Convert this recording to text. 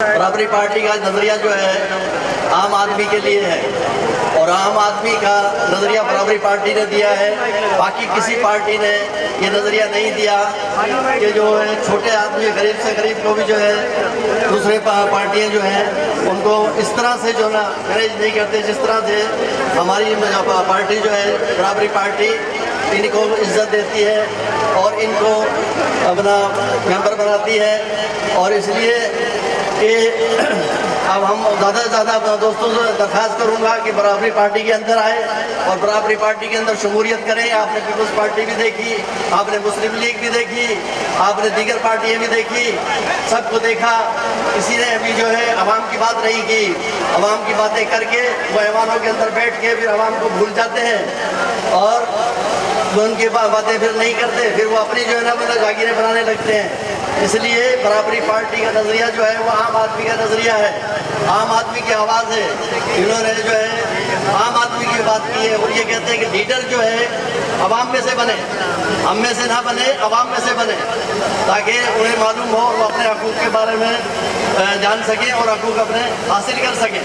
बराबरी पार्टी का नज़रिया जो है आम आदमी के लिए है और आम आदमी का नज़रिया बराबरी पार्टी ने दिया है। बाकी किसी पार्टी ने ये नज़रिया नहीं दिया कि जो है छोटे आदमी गरीब से गरीब को भी जो है दूसरे पार्टियां जो हैं उनको इस तरह से जो ना मैनेज नहीं करते जिस तरह से हमारी पार्टी जो है बराबरी पार्टी इनको इज्जत देती है और इनको अपना मेंबर बनाती है। और इसलिए कि अब हम ज़्यादा से ज़्यादा अपने दोस्तों से दरख्वास्त करूँगा कि बराबरी पार्टी के अंदर आए और बराबरी पार्टी के अंदर शमूलियत करें। आपने पीपल्स पार्टी भी देखी, आपने मुस्लिम लीग भी देखी, आपने दीगर पार्टियाँ भी देखी, सबको देखा। किसी ने अभी जो है अवाम की बात नहीं की। अवाम की बातें करके वो ऐवानों के अंदर बैठ के फिर अवाम को भूल जाते हैं और वो उनकी बातें फिर नहीं करते, फिर वो अपनी जो है ना मतलब जागीरें बनाने लगते हैं। इसलिए बराबरी पार्टी का नज़रिया जो है वो आम आदमी का नज़रिया है, आम आदमी की आवाज़ है। इन्होंने जो है आम आदमी की बात की है और ये कहते हैं कि लीडर जो है अवाम में से बने, हम में से ना बने, अवाम में से बने, ताकि उन्हें मालूम हो और वो अपने हकूक़ के बारे में जान सकें और हकूक़ अपने हासिल कर सकें।